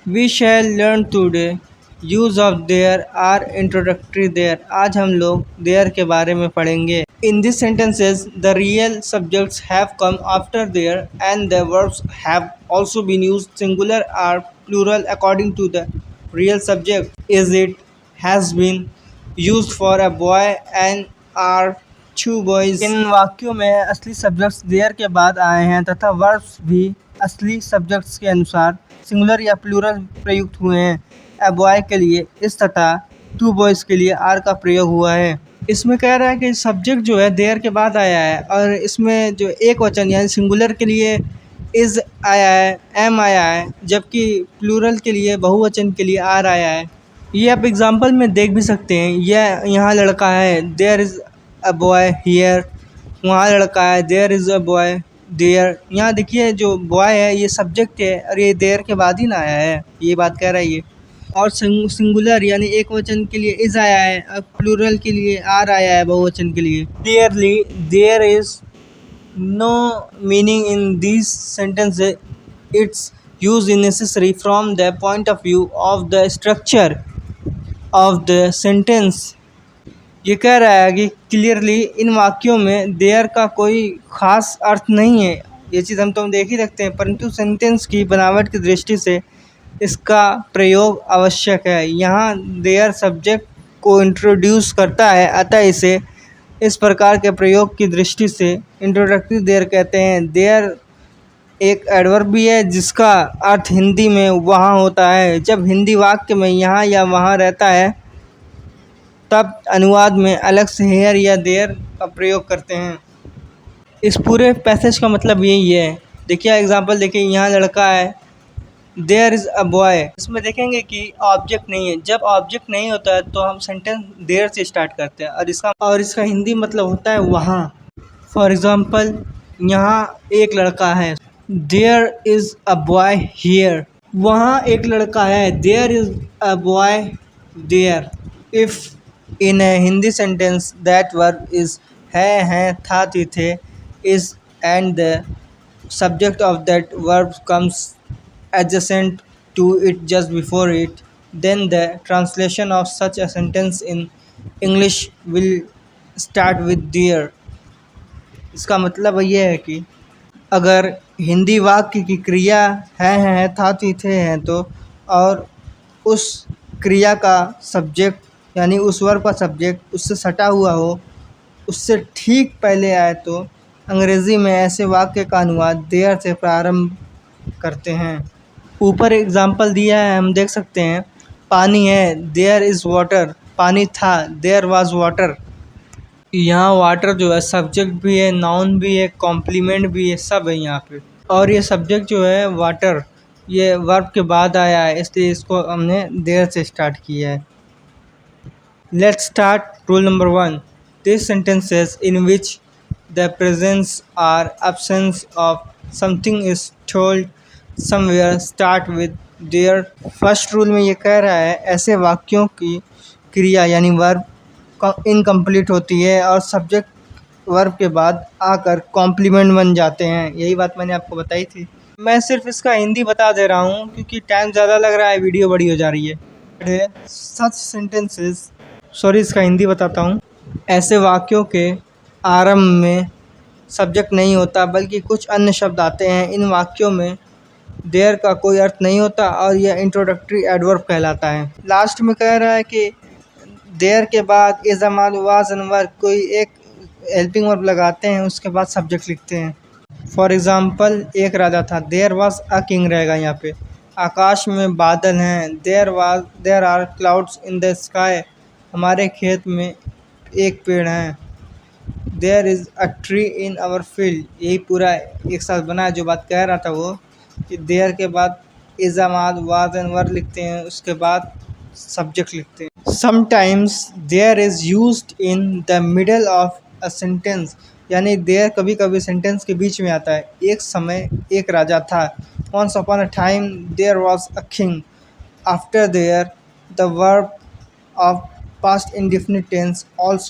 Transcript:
We shall learn today use of there are introductory there. आज हम लोग there के बारे में पढ़ेंगे. In these sentences, the real subjects have come after there and the verbs have also been used singular or plural according to the real subject. Is it, has been used for a boy and are two boys. इन वाक्यों में असली subjects there के बाद आए हैं तथा verbs भी असली सब्जेक्ट्स के अनुसार सिंगुलर या प्लूरल प्रयुक्त हुए हैं. ए बॉय के लिए इस तथा टू बॉयज़ के लिए आर का प्रयोग हुआ है. इसमें कह रहा है कि सब्जेक्ट जो है देयर के बाद आया है और इसमें जो एक वचन यानी सिंगुलर के लिए इज़ आया है, एम आया है, जबकि प्लूरल के लिए बहुवचन के लिए आर आया है. ये आप एग्जांपल में देख भी सकते हैं. यह यहाँ लड़का है, there is a boy here. वहाँ लड़का है, there is a boy there. यहाँ देखिए जो बॉय है ये सब्जेक्ट है और ये देयर के बाद ही ना आया है, ये बात कह रहा है ये. और सिंगुलर यानी एक वचन के लिए इज़ आया है और प्लूरल के लिए आर आया है बहुवचन के लिए. Clearly there is no meaning in this sentences. Its use is necessary from the point of view of the structure of the sentence. ये कह रहा है कि क्लियरली इन वाक्यों में देयर का कोई ख़ास अर्थ नहीं है. ये चीज़ हम तो देख ही रखते हैं, परंतु सेंटेंस की बनावट की दृष्टि से इसका प्रयोग आवश्यक है. यहाँ देयर सब्जेक्ट को इंट्रोड्यूस करता है, अतः इसे इस प्रकार के प्रयोग की दृष्टि से इंट्रोडक्टरी देयर कहते हैं. देयर एक एडवर्ब भी है जिसका अर्थ हिंदी में वहाँ होता है. जब हिंदी वाक्य में यहाँ या वहाँ रहता है तब अनुवाद में अलग से हेयर या देयर का प्रयोग करते हैं. इस पूरे पैसेज का मतलब यही है. देखिए एग्जांपल देखिए, यहाँ लड़का है, देयर इज़ अ बॉय. इसमें देखेंगे कि ऑब्जेक्ट नहीं है. जब ऑब्जेक्ट नहीं होता है तो हम सेंटेंस देयर से स्टार्ट करते हैं और इसका हिंदी मतलब होता है वहाँ. फॉर एग्ज़ाम्पल यहाँ एक लड़का है, there is a boy here. वहाँ एक लड़का है, there is a boy there. If in a Hindi sentence that verb is है, हैं, था, थी, थे, is and the subject of that verb comes adjacent to it just before it, then the translation of such a sentence in English will start with there. इसका मतलब ये है कि अगर हिंदी वाक्य की क्रिया है, था, थी, थे हैं तो और उस क्रिया का सब्जेक्ट यानी उस वर्ब का सब्जेक्ट उससे सटा हुआ हो, उससे ठीक पहले आए तो अंग्रेज़ी में ऐसे वाक्य का अनुवाद देयर से प्रारंभ करते हैं. ऊपर एग्जाम्पल दिया है, हम देख सकते हैं. पानी है, देयर इज़ वाटर. पानी था, देयर वाज वाटर. यहाँ वाटर जो है सब्जेक्ट भी है, नाउन भी है, कॉम्प्लीमेंट भी है, सब है यहाँ पे. और ये सब्जेक्ट जो है वाटर ये वर्ब के बाद आया है, इसलिए इसको हमने देयर से स्टार्ट किया है. Let's start rule number 1. These sentences in which the presence or absence of something is told somewhere start with there. First rule में ये कह रहा है ऐसे वाक्यों की क्रिया यानी वर्ब इनकम्प्लीट होती है और सब्जेक्ट वर्ब के बाद आकर कॉम्प्लीमेंट बन जाते हैं. यही बात मैंने आपको बताई थी. मैं सिर्फ इसका हिंदी बता दे रहा हूँ क्योंकि टाइम ज़्यादा लग रहा है, वीडियो बड़ी हो जा रही है. सच सेंटेंसेस इसका हिंदी बताता हूँ. ऐसे वाक्यों के आरंभ में सब्जेक्ट नहीं होता बल्कि कुछ अन्य शब्द आते हैं. इन वाक्यों में देयर का कोई अर्थ नहीं होता और यह इंट्रोडक्टरी एडवर्ब कहलाता है. लास्ट में कह रहा है कि देयर के बाद इज़ अमाद वाज एंड वर कोई एक हेल्पिंग वर्ब लगाते हैं, उसके बाद सब्जेक्ट लिखते हैं. फॉर एग्ज़ाम्पल एक राजा था, देयर वाज अ किंग रहेगा यहाँ पे. आकाश में बादल हैं, there are clouds in the sky. हमारे खेत में एक पेड़ है. There is a tree in our field. यही पूरा एक साथ बना है. जो बात कह रहा था वो कि देयर के बाद इज़ अमाद वाज एंड वर लिखते हैं, उसके बाद सब्जेक्ट लिखते हैं. Sometimes there is used in the middle of a sentence. यानी देयर कभी कभी सेंटेंस के बीच में आता है. एक समय एक राजा था. Once upon a time there was a king. After there the verb of past indefinite tense also